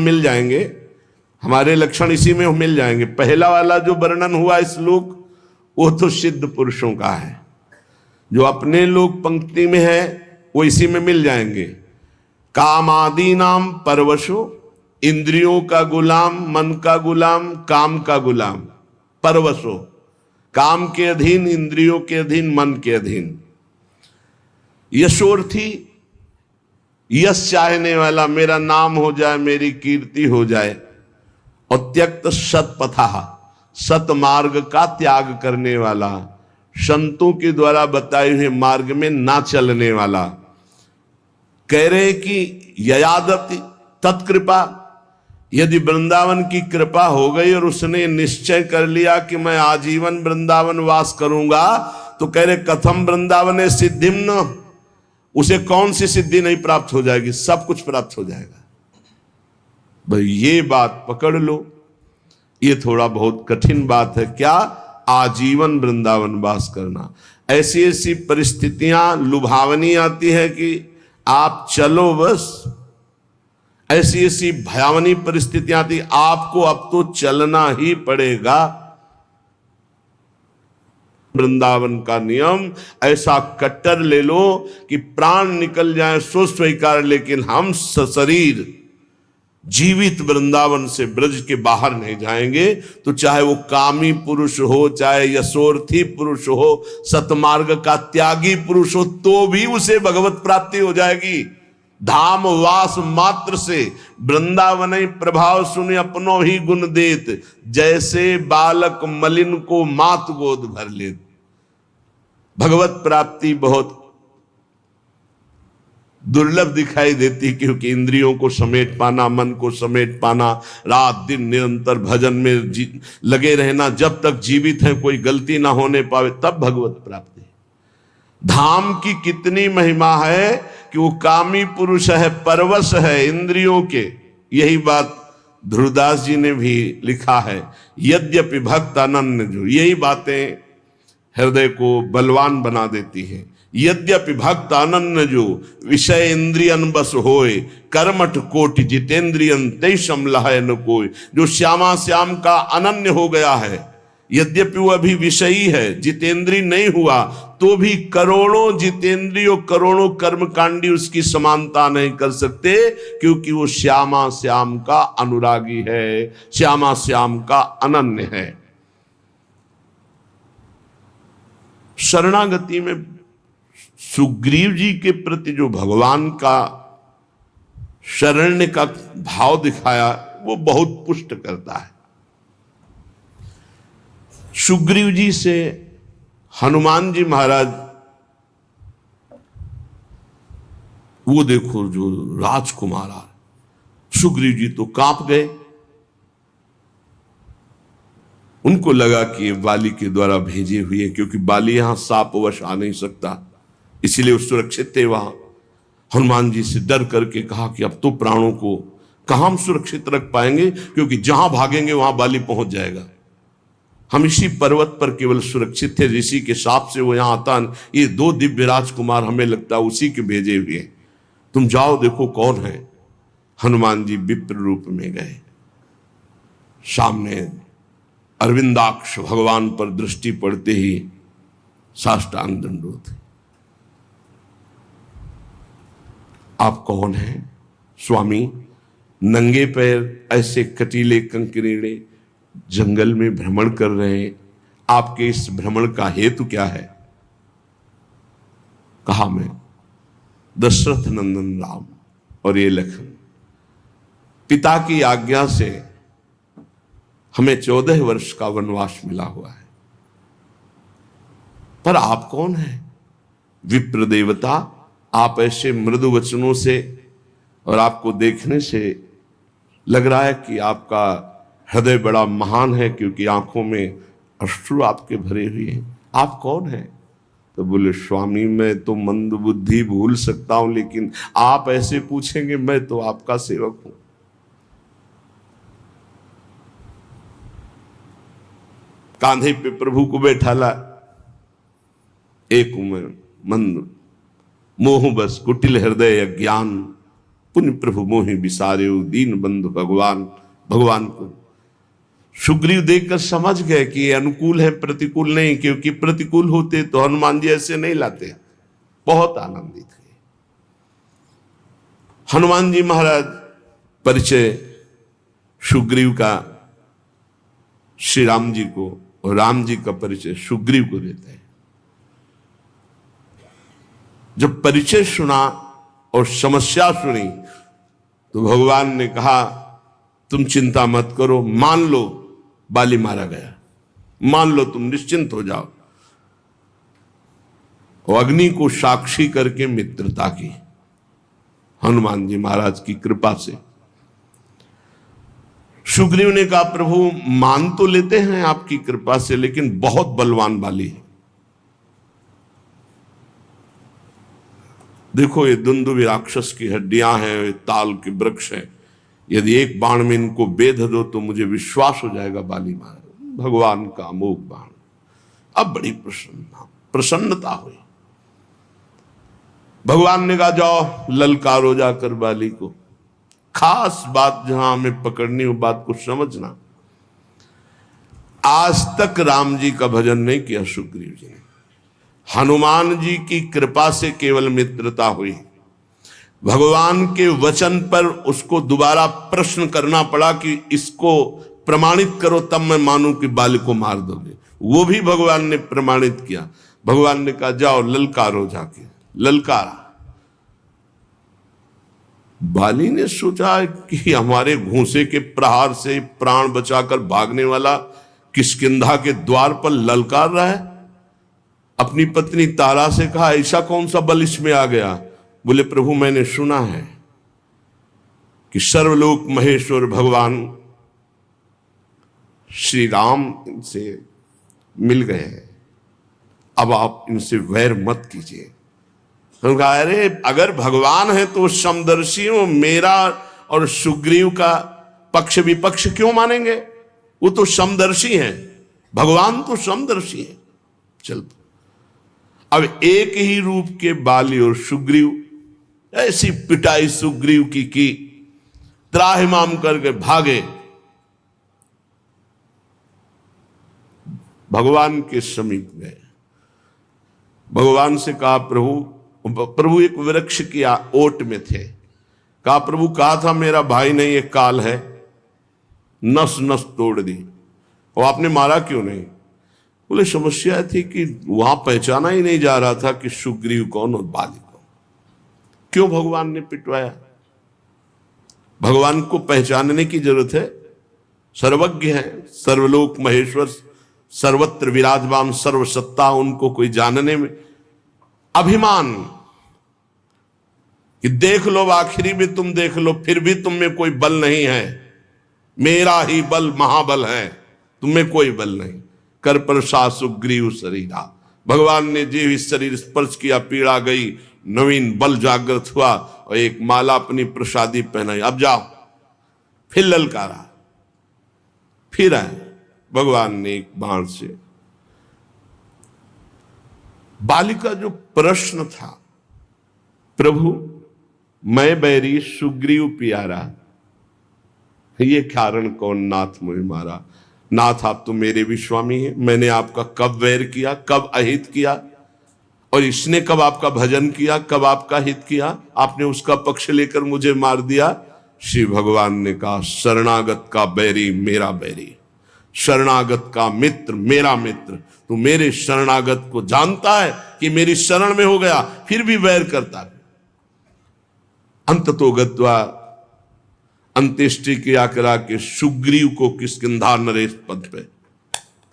मिल जाएंगे, हमारे लक्षण इसी में मिल जाएंगे। पहला वाला जो वर्णन हुआ श्लोक वो तो सिद्ध पुरुषों का है, जो अपने लोग पंक्ति में है वो इसी में मिल जाएंगे। कामादि नाम परवशो, इंद्रियों का गुलाम, मन का गुलाम, काम का गुलाम। परवशो, काम के अधीन, इंद्रियों के अधीन, मन के अधीन। यशोर्थी, यश चाहने वाला, मेरा नाम हो जाए, मेरी कीर्ति हो जाए। और त्यक्त सतपथा, सत मार्ग का त्याग करने वाला, संतों के द्वारा बताए हुए मार्ग में ना चलने वाला। कह रहे कि ययादपि तत्कृपा, यदि वृंदावन की कृपा हो गई और उसने निश्चय कर लिया कि मैं आजीवन वृंदावन वास करूंगा, तो कह रहे कथम वृंदावन सिद्धिम न, उसे कौन सी सिद्धि नहीं प्राप्त हो जाएगी, सब कुछ प्राप्त हो जाएगा। भाई ये बात पकड़ लो। ये थोड़ा बहुत कठिन बात है, क्या? आजीवन वृंदावन वास करना। ऐसी ऐसी परिस्थितियां लुभावनी आती है कि आप चलो बस, ऐसी ऐसी भयावनी परिस्थितियां आती, आपको अब तो चलना ही पड़ेगा। वृंदावन का नियम ऐसा कट्टर ले लो कि प्राण निकल जाए सो स्वीकार, लेकिन हम सशरीर जीवित वृंदावन से ब्रज के बाहर नहीं जाएंगे। तो चाहे वो कामी पुरुष हो, चाहे यशोर्थी पुरुष हो, सतमार्ग का त्यागी पुरुष हो, तो भी उसे भगवत प्राप्ति हो जाएगी। धाम वास मात्र से वृंदावन प्रभाव सुने अपनो ही गुण देत, जैसे बालक मलिन को मात गोद भर लेत। भगवत प्राप्ति बहुत दुर्लभ दिखाई देती, क्योंकि इंद्रियों को समेट पाना, मन को समेट पाना, रात दिन निरंतर भजन में लगे रहना, जब तक जीवित है कोई गलती ना होने पावे, तब भगवत प्राप्ति। धाम की कितनी महिमा है कि वो कामी पुरुष है, परवश है इंद्रियों के। यही बात ध्रुवदास जी ने भी लिखा है, यद्यपि भक्त अनन्य जो। यही बातें हृदय को बलवान बना देती है। यद्यपि भक्त अनन्य जो, विषय इंद्रियन बस होए, कर्मठ कोटि जितेंद्रियन तेषम लहय न कोय। जो श्यामा श्याम का अनन्य हो गया है, यद्यपि वो अभी विषयी है, जितेंद्री नहीं हुआ, तो भी करोड़ों जितेंद्रियों, करोड़ों कर्मकांडी उसकी समानता नहीं कर सकते, क्योंकि वो श्यामा श्याम का अनुरागी है, श्यामा श्याम का अनन्य है। शरणागति में सुग्रीव जी के प्रति जो भगवान का शरण्य का भाव दिखाया, वो बहुत पुष्ट करता है। सुग्रीव जी से हनुमान जी महाराज, वो देखो जो राजकुमार आ, सुग्रीव जी तो कांप गए। उनको लगा कि ये बाली के द्वारा भेजे हुए, क्योंकि बाली यहां सापवश आ नहीं सकता, इसीलिए वो सुरक्षित थे वहां। हनुमान जी से डर करके कहा कि अब तो प्राणों को कहां हम सुरक्षित रख पाएंगे, क्योंकि जहां भागेंगे वहां बाली पहुंच जाएगा। हम इसी पर्वत पर केवल सुरक्षित थे, ऋषि के साप से वो यहां आता। ये दो दिव्य राजकुमार हमें लगता है उसी के भेजे हुए, तुम जाओ देखो कौन है। हनुमान जी विप्र रूप में गए, सामने अरविंदाक्ष भगवान पर दृष्टि पड़ते ही साष्टांग दंडोत। आप कौन हैं स्वामी? नंगे पैर ऐसे कटीले कंकरीड़े जंगल में भ्रमण कर रहे हैं, आपके इस भ्रमण का हेतु क्या है? कहा मैं दशरथ नंदन राम और ये लखन, पिता की आज्ञा से हमें 14 वर्ष का वनवास मिला हुआ है, पर आप कौन हैं? विप्र देवता, आप ऐसे मृदु वचनों से और आपको देखने से लग रहा है कि आपका हृदय बड़ा महान है, क्योंकि आंखों में अश्रु आपके भरे हुए हैं। आप कौन हैं? तो बोले स्वामी मैं तो मंद बुद्धि भूल सकता हूं, लेकिन आप ऐसे पूछेंगे, मैं तो आपका सेवक हूं। कांधे पे प्रभु को बैठाला, एक उम्र मंद मोह बस कुटिल हृदय अज्ञान, पुण्य प्रभु मोहि बिसारे दीन बंधु भगवान। भगवान को सुग्रीव देखकर समझ गए कि ये अनुकूल है, प्रतिकूल नहीं, क्योंकि प्रतिकूल होते तो हनुमान जी ऐसे नहीं लाते। बहुत आनंदित हुए। हनुमान जी महाराज परिचय सुग्रीव का श्री राम जी को, और राम जी का परिचय सुग्रीव को देते हैं। जब परिचय सुना और समस्या सुनी तो भगवान ने कहा तुम चिंता मत करो, मान लो बाली मारा गया, मान लो, तुम निश्चिंत हो जाओ। और अग्नि को साक्षी करके मित्रता की हनुमान जी महाराज की कृपा से। सुग्रीव ने कहा प्रभु मान तो लेते हैं आपकी कृपा से, लेकिन बहुत बलवान बाली है। देखो ये दुंदुभि राक्षस की हड्डियां हैं, ये ताल के वृक्ष हैं, यदि एक बाण में इनको बेध दो तो मुझे विश्वास हो जाएगा बाली मार। भगवान का अमोघ बाण। अब बड़ी प्रसन्नता हुई। भगवान ने कहा जाओ ललकारो जाकर बाली को। खास बात जहां हमें पकड़नी हो, बात को समझना। आज तक राम जी का भजन नहीं किया सुग्रीव जी ने। हनुमान जी की कृपा से केवल मित्रता हुई। भगवान के वचन पर उसको दोबारा प्रश्न करना पड़ा कि इसको प्रमाणित करो तब मैं मानूं कि बाली को मार दोगे। वो भी भगवान ने प्रमाणित किया। भगवान ने कहा जाओ ललकारो जाके। ललकारा। बाली ने सोचा कि हमारे घूंसे के प्रहार से प्राण बचाकर भागने वाला किष्किंधा के द्वार पर ललकार रहा है। अपनी पत्नी तारा से कहा ऐसा कौन सा बल इसमें आ गया। बोले प्रभु मैंने सुना है कि सर्वलोक महेश्वर भगवान श्री राम इनसे मिल गए हैं, अब आप इनसे वैर मत कीजिए। हम कहा अरे अगर भगवान है तो समदर्शी हो, मेरा और सुग्रीव का पक्ष विपक्ष क्यों मानेंगे। वो तो समदर्शी हैं, भगवान तो समदर्शी है। चल अब एक ही रूप के बाली और सुग्रीव ऐसी पिटाई सुग्रीव की त्राहिमाम करके भागे। भगवान के समीप गए। भगवान से कहा प्रभु एक वृक्ष की ओट में थे। कहा प्रभु कहा था मेरा भाई नहीं एक काल है, नस नस तोड़ दी, और आपने मारा क्यों नहीं। बोले समस्या थी कि वहां पहचाना ही नहीं जा रहा था कि सुग्रीव कौन और बाली कौन। क्यों भगवान ने पिटवाया। भगवान को पहचानने की जरूरत है। सर्वज्ञ है, सर्वलोक महेश्वर, सर्वत्र विराजमान, सर्वसत्ता, उनको कोई जानने में अभिमान कि देख लो आखिरी में तुम देख लो फिर भी तुम में कोई बल नहीं है, मेरा ही बल महाबल है, तुम में कोई बल नहीं। कर पर सा सुग्रीव शरीरा। भगवान ने जीव इस शरीर स्पर्श किया, पीड़ा गई, नवीन बल जागृत हुआ और एक माला अपनी प्रसादी पहनाई। अब जाओ। फिर ललकारा, फिर आए। भगवान ने एक बाण से बाली का जो प्रश्न था, प्रभु मैं बैरी सुग्रीव प्यारा, ये कारण कौन नाथ मुझे मारा। नाथ आप तो मेरे भी स्वामी हैं, मैंने आपका कब वैर किया, कब अहित किया, और इसने कब आपका भजन किया, कब आपका हित किया। आपने उसका पक्ष लेकर मुझे मार दिया। श्री भगवान ने कहा शरणागत का बैरी मेरा बैरी, शरणागत का मित्र मेरा मित्र। तू मेरे शरणागत को जानता है कि मेरी शरण में हो गया, फिर भी वैर करता है। अंततो गत्वा अंत्येष्टि किया करा के सुग्रीव को किष्किंधा नरेश पद पे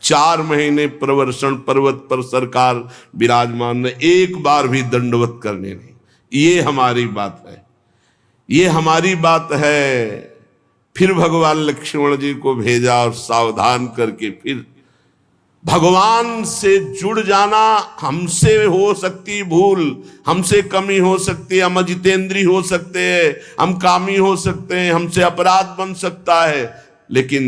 4 महीने प्रवर्षण पर्वत पर सरकार विराजमान ने, एक बार भी दंडवत करने नहीं। ये हमारी बात है, ये हमारी बात है। फिर भगवान लक्ष्मण जी को भेजा और सावधान करके फिर भगवान से जुड़ जाना। हमसे हो सकती भूल, हमसे कमी हो सकती है, हम अजितेंद्री हो सकते हैं, हम कामी हो सकते हैं, हमसे अपराध बन सकता है, लेकिन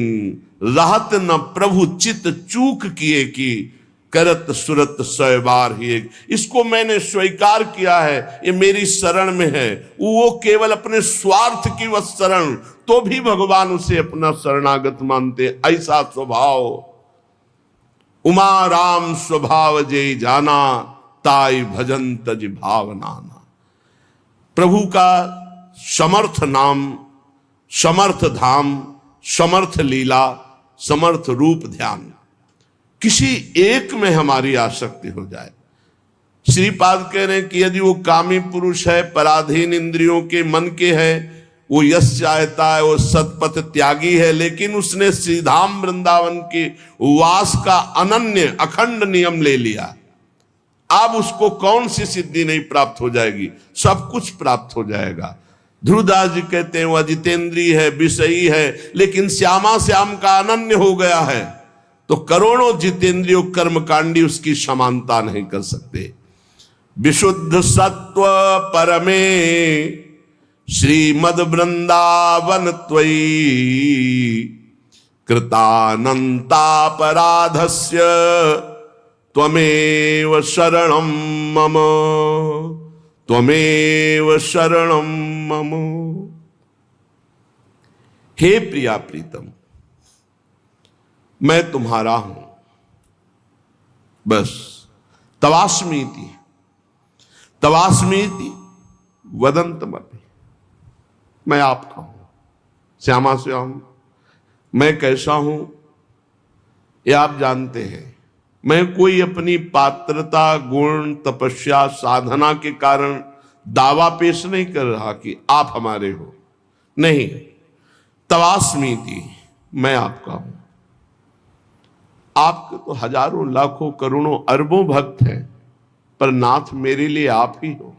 रहत न प्रभु चित चूक किए कि करत सुरत 100 बार ही एक। इसको मैंने स्वीकार किया है, ये मेरी शरण में है। वो केवल अपने स्वार्थ की वह शरण, तो भी भगवान उसे अपना शरणागत मानते। ऐसा स्वभाव उमा राम स्वभाव जे जाना, ताई भजन तज भावनाना। प्रभु का समर्थ नाम, समर्थ धाम, समर्थ लीला, समर्थ रूप ध्यान, किसी एक में हमारी आसक्ति हो जाए। श्रीपाद कह रहे हैं कि यदि वो कामी पुरुष है, पराधीन इंद्रियों के मन के है, वो यश चाहता है, वो सतपथ त्यागी है, लेकिन उसने श्रीधाम वृंदावन के वास का अनन्य अखंड नियम ले लिया, अब उसको कौन सी सिद्धि नहीं प्राप्त हो जाएगी? सब कुछ प्राप्त हो जाएगा। ध्रुवदास जी कहते हैं वो जितेंद्रीय है, विषयी है, लेकिन श्यामा श्याम का अनन्य हो गया है, तो करोड़ों जितेंद्रियों कर्मकांडी उसकी समानता नहीं कर सकते। विशुद्ध सत्व परमे श्रीमद वृंदावन त्वयि, कृतानंतापराधस्य त्वमेव शरणं मम, त्वमेव शरणं मम। हे प्रिया प्रीतम, मैं तुम्हारा हूं, बस। तवास्मीति, तवास्मीति वदंतमपि, मैं आपका हूं। श्यामा श्याम, मैं कैसा हूं ये आप जानते हैं। मैं कोई अपनी पात्रता, गुण, तपस्या, साधना के कारण दावा पेश नहीं कर रहा कि आप हमारे हो, नहीं। तवास्मीति, मैं आपका हूं। आपके तो हजारों लाखों करोड़ों अरबों भक्त हैं, पर नाथ मेरे लिए आप ही हो,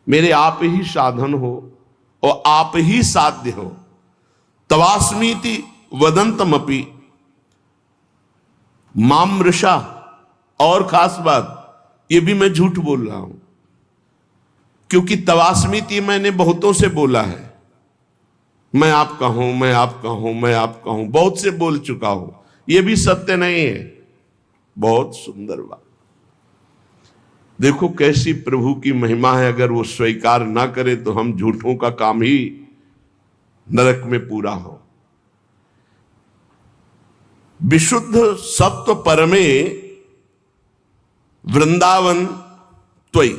मेरे आप ही साधन हो और आप ही साध्य हो। तवास्मीति वदंतमपि मामृषा, और खास बात ये भी मैं झूठ बोल रहा हूं, क्योंकि तवास्मीति मैंने बहुतों से बोला है। मैं आपका हूं, मैं आपका हूं, मैं आपका हूं, बहुत से बोल चुका हूं, ये भी सत्य नहीं है। बहुत सुंदर बात, देखो कैसी प्रभु की महिमा है। अगर वो स्वीकार ना करे तो हम झूठों का काम ही नरक में पूरा हो। विशुद्ध सत्व परमे वृंदावन त्वयि,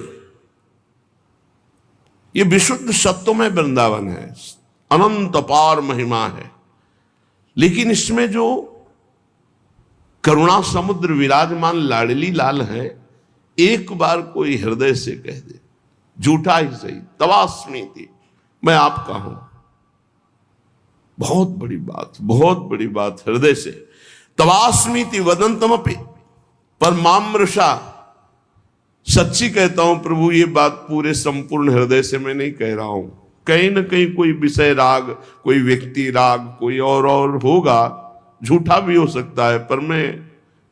ये विशुद्ध सत्व में वृंदावन है, अनंत अपार महिमा है। लेकिन इसमें जो करुणा समुद्र विराजमान लाडली लाल है, एक बार कोई हृदय से कह दे, झूठा ही सही, तवास्मीति, मैं आपका हूं, बहुत बड़ी बात, बहुत बड़ी बात। हृदय से तवास्मीति वदंतमपि परमामृषा, सच्ची कहता हूं प्रभु, ये बात पूरे संपूर्ण हृदय से मैं नहीं कह रहा हूं। कहीं ना कहीं कोई विषय राग, कोई व्यक्ति राग, कोई और होगा, झूठा भी हो सकता है, पर मैं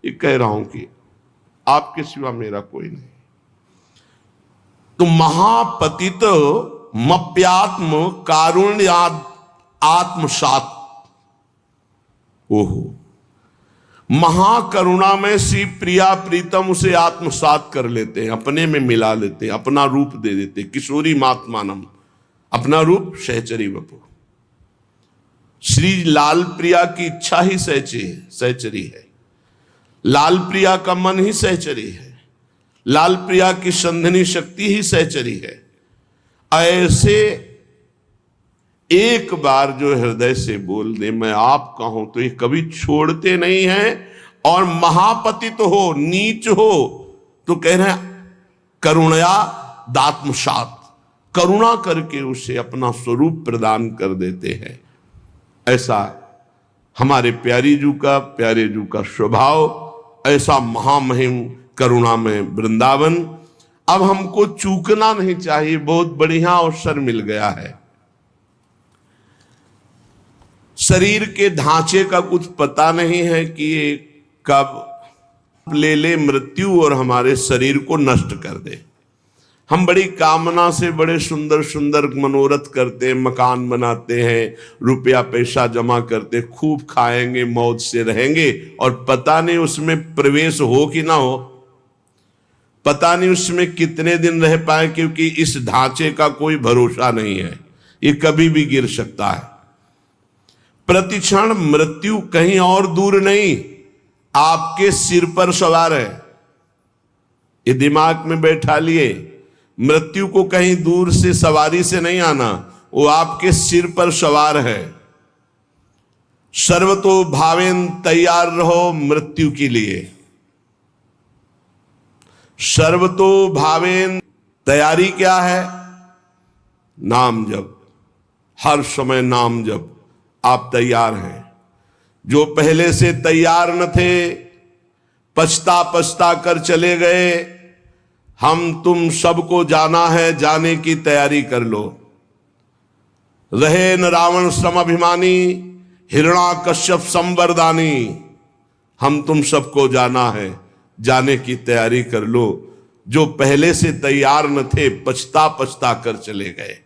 ये कह रहा हूं कि आपके सिवा मेरा कोई नहीं। तो महापतित मप्यात्म कारुण्याद आत्मसात, ओहो, महाकरुणा में श्री प्रिया प्रीतम उसे आत्मसात कर लेते हैं, अपने में मिला लेते हैं, अपना रूप दे देते हैं। किशोरी मात्मानम, अपना रूप सहचरी वपु। श्री लाल प्रिया की इच्छा ही सहचरी है, लाल प्रिया का मन ही सहचरी है, लाल प्रिया की संधनी शक्ति ही सहचरी है। ऐसे एक बार जो हृदय से बोल दे मैं आपका हूं, तो ये कभी छोड़ते नहीं हैं। और महापति तो हो, नीच हो, तो कह रहे हैं करुणया दात्मसात, करुणा करके उसे अपना स्वरूप प्रदान कर देते हैं। ऐसा हमारे प्यारे जू का स्वभाव, ऐसा महामहिम करुणा में वृंदावन। अब हमको चूकना नहीं चाहिए, बहुत बढ़िया अवसर मिल गया है। शरीर के ढांचे का कुछ पता नहीं है कि ये कब ले मृत्यु और हमारे शरीर को नष्ट कर दे। हम बड़ी कामना से बड़े सुंदर सुंदर मनोरथ करते हैं, मकान बनाते हैं, रुपया पैसा जमा करते, खूब खाएंगे, मौज से रहेंगे, और पता नहीं उसमें प्रवेश हो कि ना हो, पता नहीं उसमें कितने दिन रह पाए, क्योंकि इस ढांचे का कोई भरोसा नहीं है, ये कभी भी गिर सकता है। प्रतिक्षण मृत्यु कहीं और दूर नहीं, आपके सिर पर सवार है। ये दिमाग में बैठा लिए, मृत्यु को कहीं दूर से सवारी से नहीं आना, वो आपके सिर पर सवार है। सर्वतो भावेन तैयार रहो मृत्यु के लिए। सर्वतो भावेन, तैयारी क्या है? नाम जप, हर समय नाम जप। आप तैयार हैं। जो पहले से तैयार न थे, पछता पछता कर चले गए, हम तुम सबको जाना है, जाने की तैयारी कर लो। रहे न रावण समभिमानी, हिरण्याकश्यप संवरदानी। हम तुम सबको जाना है, जाने की तैयारी कर लो। जो पहले से तैयार न थे, पछता पछता कर चले गए।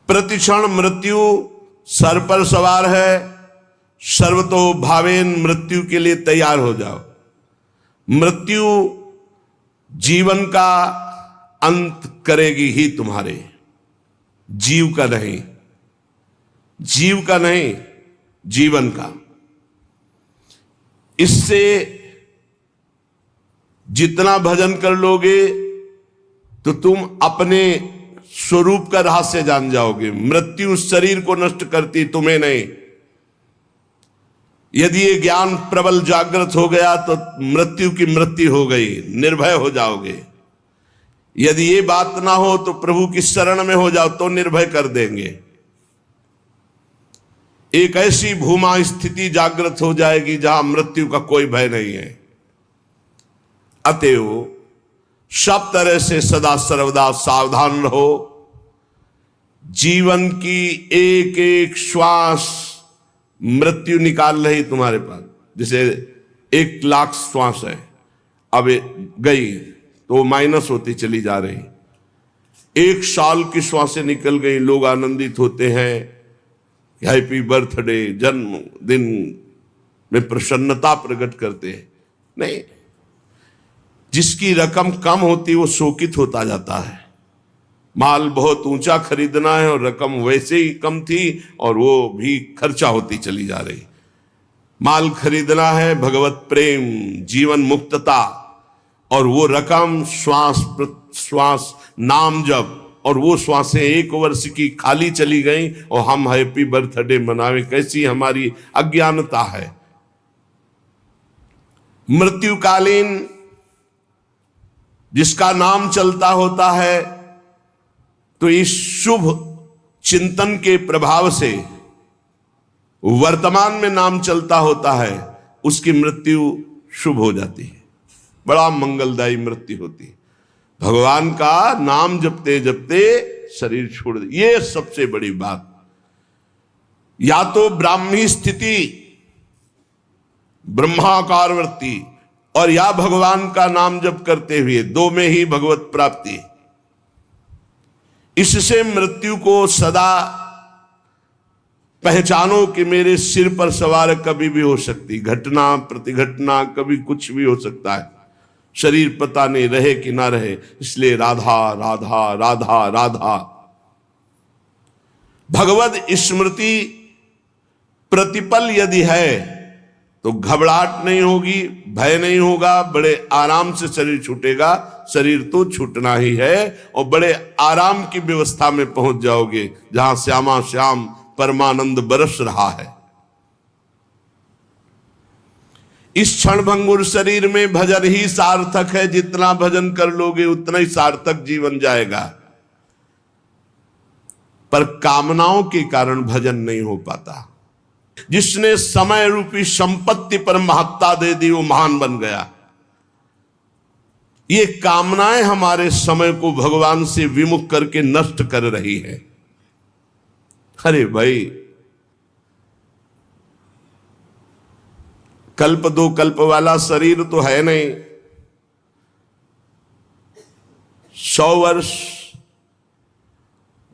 प्रतिक्षण मृत्यु सर पर सवार है। सर्वतो भावेन, मृत्यु के लिए तैयार हो जाओ। मृत्यु जीवन का अंत करेगी ही तुम्हारे, जीव का नहीं, जीव का नहीं, जीवन का। इससे जितना भजन कर लोगे तो तुम अपने स्वरूप का रहस्य जान जाओगे। मृत्यु शरीर को नष्ट करती, तुम्हें नहीं। यदि ये ज्ञान प्रबल जागृत हो गया तो मृत्यु की मृत्यु हो गई, निर्भय हो जाओगे। यदि ये बात ना हो तो प्रभु की शरण में हो जाओ, तो निर्भय कर देंगे। एक ऐसी भूमा स्थिति जागृत हो जाएगी जहां मृत्यु का कोई भय नहीं है। अतएव सब तरह से सदा सर्वदा सावधान रहो। जीवन की एक एक श्वास मृत्यु निकाल रही तुम्हारे पास। जैसे 1,00,000 श्वास है, अब गई तो माइनस होती चली जा रही। 1 साल की श्वासें निकल गई, लोग आनंदित होते हैं, हैप्पी बर्थडे, जन्मदिन में प्रसन्नता प्रकट करते हैं। नहीं, जिसकी रकम कम होती वो शोकित होता जाता है। माल बहुत ऊंचा खरीदना है और रकम वैसे ही कम थी और वो भी खर्चा होती चली जा रही। माल खरीदना है भगवत प्रेम, जीवन मुक्तता, और वो रकम श्वास श्वास नाम जप, और वो श्वासें 1 वर्ष की खाली चली गई और हम हैप्पी बर्थडे मनावे। कैसी हमारी अज्ञानता है। मृत्युकालीन जिसका नाम चलता होता है, तो इस शुभ चिंतन के प्रभाव से वर्तमान में नाम चलता होता है, उसकी मृत्यु शुभ हो जाती है, बड़ा मंगलदायी मृत्यु होती है। भगवान का नाम जपते जपते शरीर छोड़ दे, ये सबसे बड़ी बात। या तो ब्राह्मी स्थिति, ब्रह्माकार वृत्ति, और या भगवान का नाम जप करते हुए, 2 में ही भगवत प्राप्ति। इससे मृत्यु को सदा पहचानो कि मेरे सिर पर सवार कभी भी हो सकती, घटना प्रतिघटना, कभी कुछ भी हो सकता है। शरीर पता नहीं रहे कि ना रहे, इसलिए राधा राधा राधा राधा। भगवत स्मृति प्रतिपल यदि है तो घबराहट नहीं होगी, भय नहीं होगा, बड़े आराम से शरीर छूटेगा। शरीर तो छूटना ही है, और बड़े आराम की व्यवस्था में पहुंच जाओगे जहां श्यामा श्याम परमानंद बरस रहा है। इस क्षणभंगुर शरीर में भजन ही सार्थक है। जितना भजन कर लोगे उतना ही सार्थक जीवन जाएगा। पर कामनाओं के कारण भजन नहीं हो पाता। जिसने समय रूपी संपत्ति पर महत्ता दे दी वो महान बन गया। ये कामनाएं हमारे समय को भगवान से विमुख करके नष्ट कर रही है। अरे भाई, कल्प 2 कल्प वाला शरीर तो है नहीं। 100 वर्ष।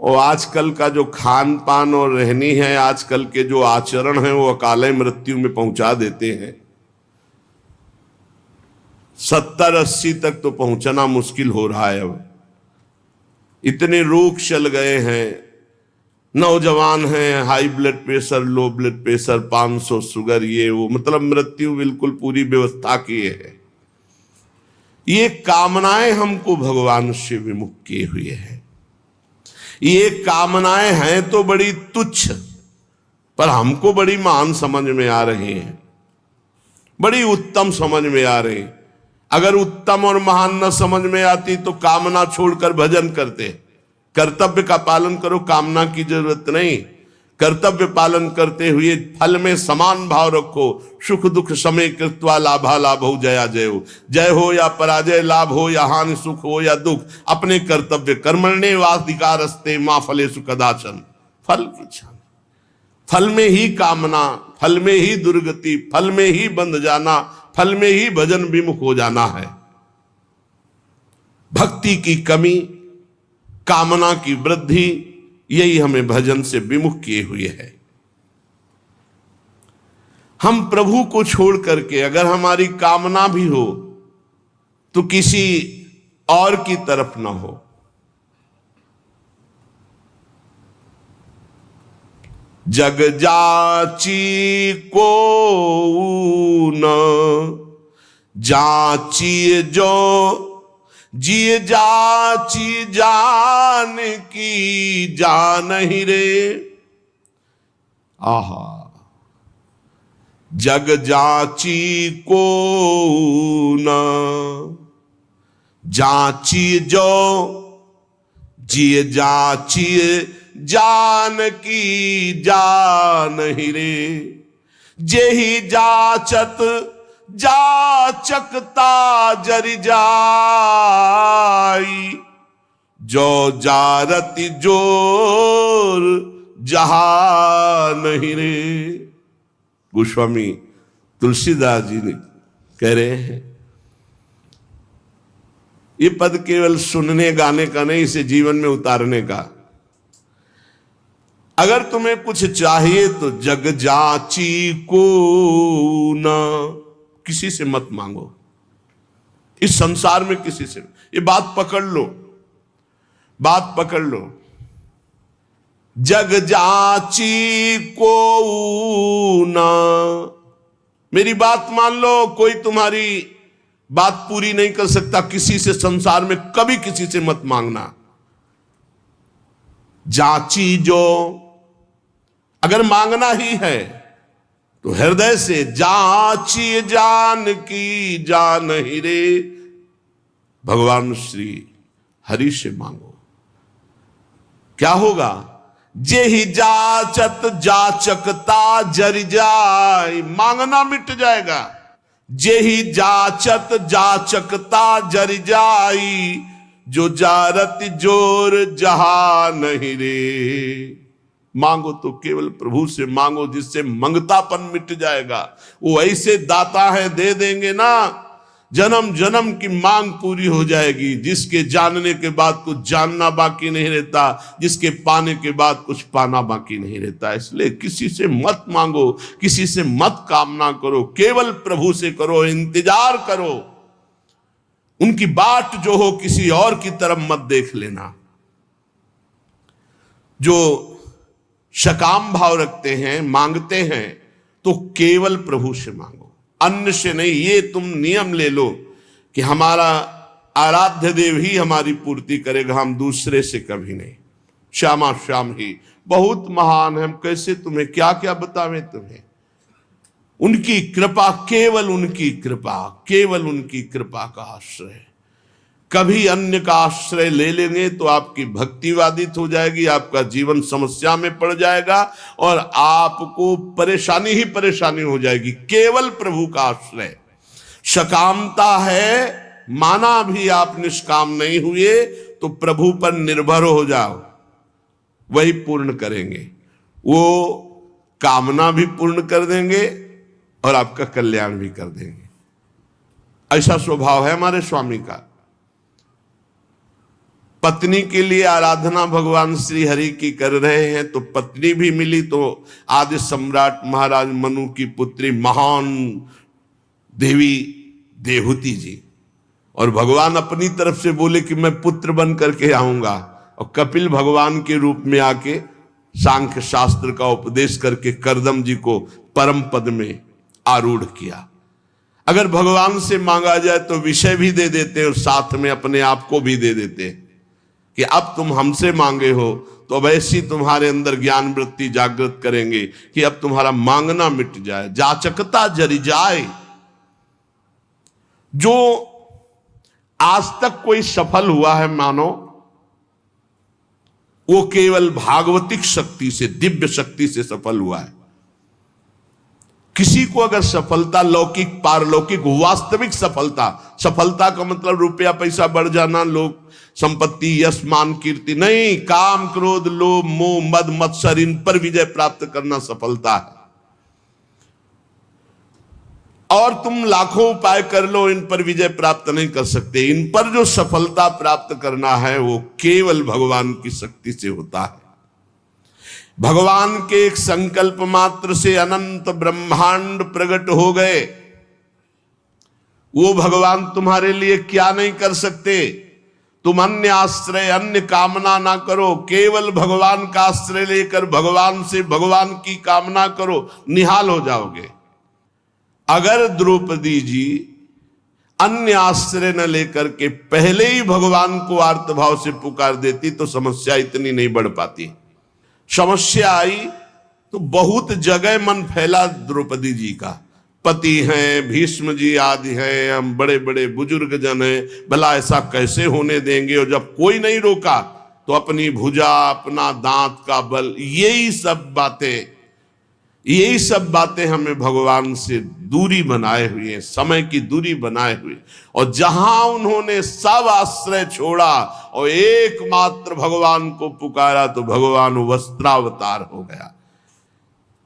और आजकल का जो खान पान और रहनी है, आजकल के जो आचरण हैं, वो अकाले मृत्यु में पहुंचा देते हैं। 70-80 तक तो पहुंचना मुश्किल हो रहा है। अब इतने रोग चल गए हैं, नौजवान हैं, high blood pressure, low blood pressure, 500 sugar, ये वो, मतलब मृत्यु बिल्कुल पूरी व्यवस्था की है। ये कामनाएं हमको भगवान से विमुख किए हुए हैं। ये कामनाएं हैं तो बड़ी तुच्छ, पर हमको बड़ी महान समझ में आ रही हैं, बड़ी उत्तम समझ में आ रही। अगर उत्तम और महान न समझ में आती तो कामना छोड़कर भजन करते। कर्तव्य का पालन करो, कामना की जरूरत नहीं। कर्तव्य पालन करते हुए फल में समान भाव रखो। सुख दुख समय कृत्वा लाभा लाभो जया जयो। जय हो या पराजय, लाभ हो या हानि, सुख हो या दुख, अपने कर्तव्य कर्मण्येवाधिकारस्ते मा फलेषु कदाचन। फल की इच्छा, फल में ही कामना, फल में ही दुर्गति, फल में ही बंध जाना, फल में ही भजन विमुख हो जाना है। भक्ति की कमी, कामना की वृद्धि, यही हमें भजन से विमुख किए हुए है। हम प्रभु को छोड़ करके अगर हमारी कामना भी हो तो किसी और की तरफ ना हो। जग जाची को न जाची जो जिए जाची जान की जान ही रे। आहा, जग जाची को न जाची जो जिए जाची जान की जान ही रे। जेहि जाचत जाचकता जरि जाई, जो जारति जोर जहान ही रे। गोस्वामी तुलसीदास जी ने कह रहे हैं, ये पद केवल सुनने गाने का नहीं, इसे जीवन में उतारने का। अगर तुम्हें कुछ चाहिए तो जग जाची को ना, किसी से मत मांगो। इस संसार में किसी से, ये बात पकड़ लो, बात पकड़ लो। जग जाची को ना, मेरी बात मान लो। कोई तुम्हारी बात पूरी नहीं कर सकता किसी से संसार में, कभी किसी से मत मांगना। जाची जो, अगर मांगना ही है तो हृदय से जाची जान की जान ही रे। भगवान श्री हरि से मांगो। क्या होगा? जेहि जाचत जाचकता जरि जाय, मांगना मिट जाएगा। जेहि जाचत जाचकता जरि जाई, जो जारत जोर जहा नहीं रे। मांगो तो केवल प्रभु से मांगो, जिससे मंगतापन मिट जाएगा। वो ऐसे दाता है, दे देंगे ना, जन्म जन्म की मांग पूरी हो जाएगी। जिसके जानने के बाद कुछ जानना बाकी नहीं रहता, जिसके पाने के बाद कुछ पाना बाकी नहीं रहता। इसलिए किसी से मत मांगो, किसी से मत कामना करो, केवल प्रभु से करो, इंतजार करो। उनकी बाट जो हो किसी और की तरफ मत देख लेना। जो सकाम भाव रखते हैं, मांगते हैं, तो केवल प्रभु से मांगो, अन्य से नहीं। ये तुम नियम ले लो कि हमारा आराध्य देव ही हमारी पूर्ति करेगा, हम दूसरे से कभी नहीं। श्यामा श्याम ही बहुत महान है, हम कैसे तुम्हें क्या क्या बतावें तुम्हें। उनकी कृपा, केवल उनकी कृपा, केवल उनकी कृपा का आश्रय। कभी अन्य का आश्रय ले लेंगे तो आपकी भक्ति बाधित हो जाएगी, आपका जीवन समस्या में पड़ जाएगा और आपको परेशानी ही परेशानी हो जाएगी। केवल प्रभु का आश्रय। सकामता है, माना भी आप निष्काम नहीं हुए तो प्रभु पर निर्भर हो जाओ, वही पूर्ण करेंगे। वो कामना भी पूर्ण कर देंगे और आपका कल्याण भी कर देंगे। ऐसा स्वभाव है हमारे स्वामी का। पत्नी के लिए आराधना भगवान श्री हरि की कर रहे हैं, तो पत्नी भी मिली तो आदि सम्राट महाराज मनु की पुत्री महान देवी देवहूति जी, और भगवान अपनी तरफ से बोले कि मैं पुत्र बन करके आऊंगा, और कपिल भगवान के रूप में आके सांख्य शास्त्र का उपदेश करके करदम जी को परम पद में आरूढ़ किया। अगर भगवान से मांगा जाए तो विषय भी दे देते और साथ में अपने आप को भी दे देते कि अब तुम हमसे मांगे हो तो अब ऐसी तुम्हारे अंदर ज्ञान वृत्ति जागृत करेंगे कि अब तुम्हारा मांगना मिट जाए, जाचकता जरी जाए। जो आज तक कोई सफल हुआ है मानो, वो केवल भागवतिक शक्ति से, दिव्य शक्ति से सफल हुआ है। किसी को अगर सफलता लौकिक पारलौकिक वास्तविक सफलता का मतलब रुपया पैसा बढ़ जाना, लोग संपत्ति यश मान कीर्ति नहीं, काम क्रोध लोभ मोह मद मत्सर इन पर विजय प्राप्त करना सफलता है। और तुम लाखों उपाय कर लो, इन पर विजय प्राप्त नहीं कर सकते। इन पर जो सफलता प्राप्त करना है वो केवल भगवान की शक्ति से होता है। भगवान के एक संकल्प मात्र से अनंत ब्रह्मांड प्रकट हो गए। वो भगवान तुम्हारे लिए क्या नहीं कर सकते। तुम अन्य आश्रय अन्य कामना ना करो, केवल भगवान का आश्रय लेकर भगवान से भगवान की कामना करो, निहाल हो जाओगे। अगर द्रौपदी जी अन्य आश्रय न लेकर के पहले ही भगवान को आर्तभाव से पुकार देती तो समस्या इतनी नहीं बढ़ पाती। समस्या आई तो बहुत जगह मन फैला द्रौपदी जी का। पति हैं, भीष्म जी आदि हैं, हम बड़े बड़े बुजुर्ग जन हैं, भला ऐसा कैसे होने देंगे। और जब कोई नहीं रोका तो अपनी भुजा, अपना दांत का बल, यही सब बातें हमें भगवान से दूरी बनाए हुए हैं, समय की दूरी बनाए हुए। और जहां उन्होंने सब आश्रय छोड़ा और एकमात्र भगवान को पुकारा तो भगवान वस्त्रावतार हो गया।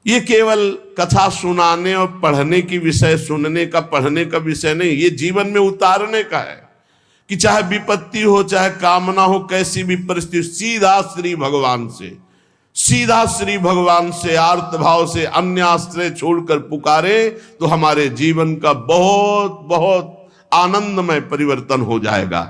ये केवल कथा सुनाने और पढ़ने की विषय, सुनने का पढ़ने का विषय नहीं, ये जीवन में उतारने का है कि चाहे विपत्ति हो, चाहे कामना हो, कैसी भी परिस्थिति, सीधा श्री भगवान से आर्त भाव से अन्य आश्रय छोड़कर पुकारे तो हमारे जीवन का बहुत बहुत आनंदमय परिवर्तन हो जाएगा।